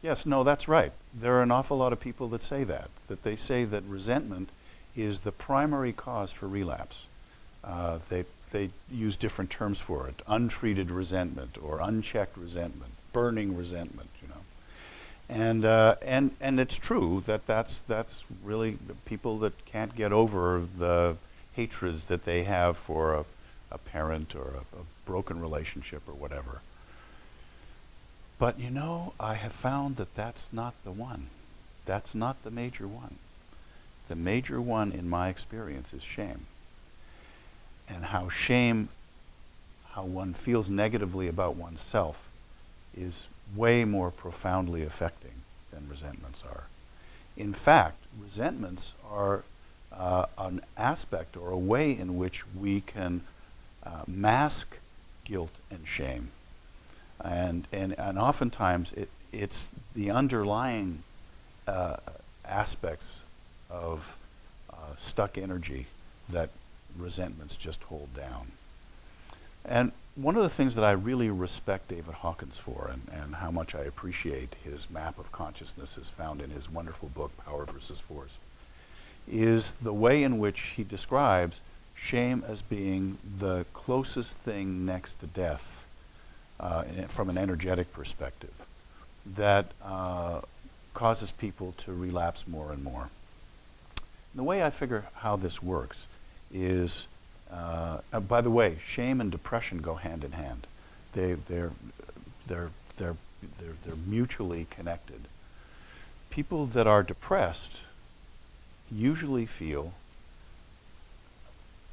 Yes, no, that's right. There are an awful lot of people that say that they say that resentment is the primary cause for relapse. They use different terms for it: untreated resentment or unchecked resentment, burning resentment, you know. And it's true that that's really people that can't get over the hatreds that they have for a parent or a broken relationship or whatever. But you know, I have found that that's not the one. That's not the major one. The major one in my experience is shame. And how one feels negatively about oneself is way more profoundly affecting than resentments are. In fact, resentments are an aspect or a way in which we can mask guilt and shame. And oftentimes it's the underlying aspects of stuck energy that resentments just hold down. And one of the things that I really respect David Hawkins for, and how much I appreciate his map of consciousness as found in his wonderful book, Power versus Force, is the way in which he describes shame as being the closest thing next to death from an energetic perspective that causes people to relapse more and more. And the way I figure how this works is, by the way, shame and depression go hand in hand. They're mutually connected. People that are depressed usually feel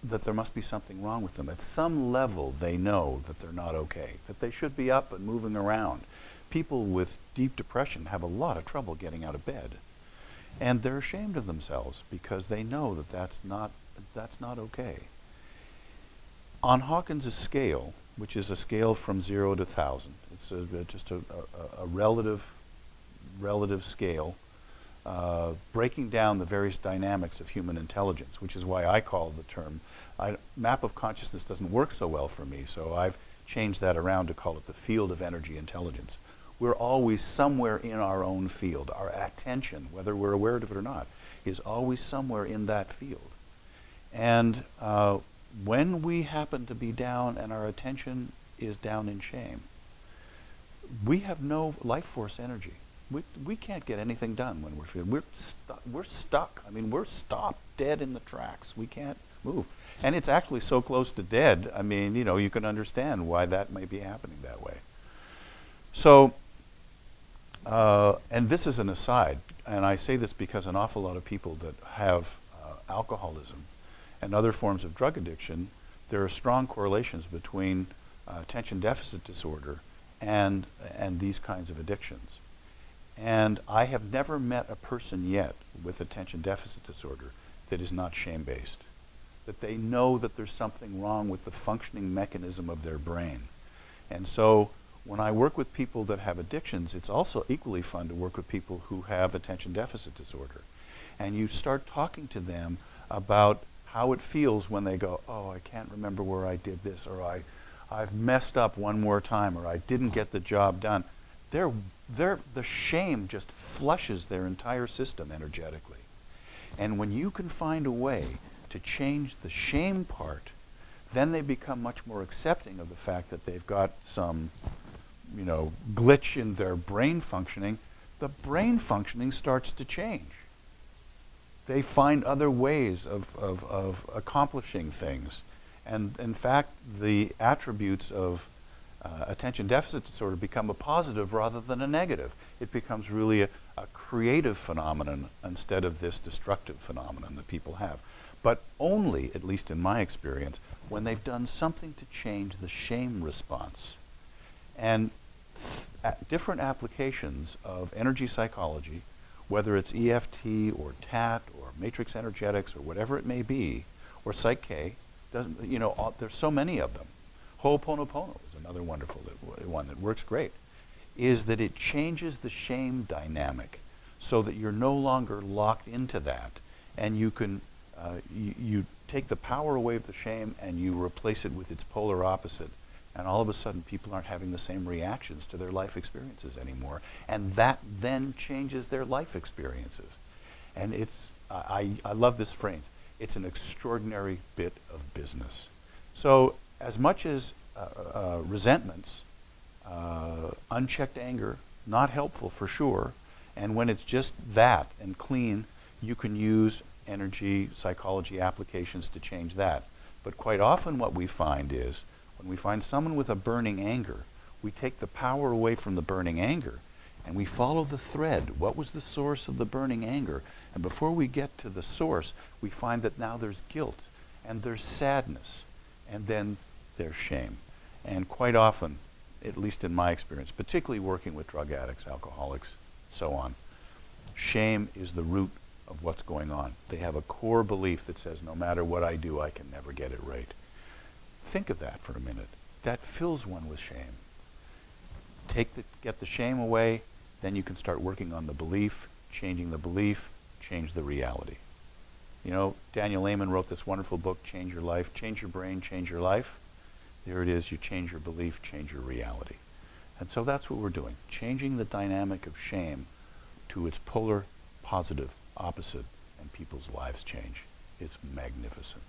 that there must be something wrong with them. At some level, they know that they're not okay, that they should be up and moving around. People with deep depression have a lot of trouble getting out of bed. And they're ashamed of themselves because they know that that's not okay. On Hawkins' scale, which is a scale from 0 to 1,000, it's just a relative scale, breaking down the various dynamics of human intelligence, which is why I call the term, map of consciousness doesn't work so well for me, so I've changed that around to call it the field of energy intelligence. We're always somewhere in our own field. Our attention, whether we're aware of it or not, is always somewhere in that field. And when we happen to be down and our attention is down in shame, we have no life force energy. We can't get anything done when we're feeling. We're stuck. I mean, we're stopped dead in the tracks. We can't move. And it's actually so close to dead, I mean, you know, you can understand why that may be happening that way. So, and this is an aside, and I say this because an awful lot of people that have alcoholism and other forms of drug addiction, there are strong correlations between attention deficit disorder and these kinds of addictions. And I have never met a person yet with attention deficit disorder that is not shame-based, that they know that there's something wrong with the functioning mechanism of their brain. And so when I work with people that have addictions, it's also equally fun to work with people who have attention deficit disorder. And you start talking to them about how it feels when they go, oh, I can't remember where I did this, or I've messed up one more time, or I didn't get the job done. The shame just flushes their entire system energetically. And when you can find a way to change the shame part, then they become much more accepting of the fact that they've got some, you know, glitch in their brain functioning. The brain functioning starts to change. They find other ways of accomplishing things. And in fact, the attributes of attention deficit disorder become a positive rather than a negative. It becomes really a creative phenomenon instead of this destructive phenomenon that people have. But only, at least in my experience, when they've done something to change the shame response. And different applications of energy psychology, whether it's EFT or TAT or matrix energetics or whatever it may be, or Psych-K, there's so many of them. Ho'oponopono is another wonderful one that works great, is that it changes the shame dynamic so that you're no longer locked into that, and you can you take the power away of the shame and you replace it with its polar opposite, And all of a sudden, people aren't having the same reactions to their life experiences anymore. And that then changes their life experiences. And I love this phrase. It's an extraordinary bit of business. So as much as resentments, unchecked anger, not helpful for sure. And when it's just that and clean, you can use energy, psychology applications to change that. But quite often what we find is, when we find someone with a burning anger, we take the power away from the burning anger and we follow the thread. What was the source of the burning anger? And before we get to the source, we find that now there's guilt and there's sadness and then there's shame. And quite often, at least in my experience, particularly working with drug addicts, alcoholics, so on, shame is the root of what's going on. They have a core belief that says, no matter what I do, I can never get it right. Think of that for a minute. That fills one with shame. Get the shame away, then you can start working on the belief, changing the belief, change the reality. You know, Daniel Amen wrote this wonderful book, Change Your Life, Change Your Brain, Change Your Life. There it is, you change your belief, change your reality. And so that's what we're doing, changing the dynamic of shame to its polar, positive, opposite, and people's lives change. It's magnificent.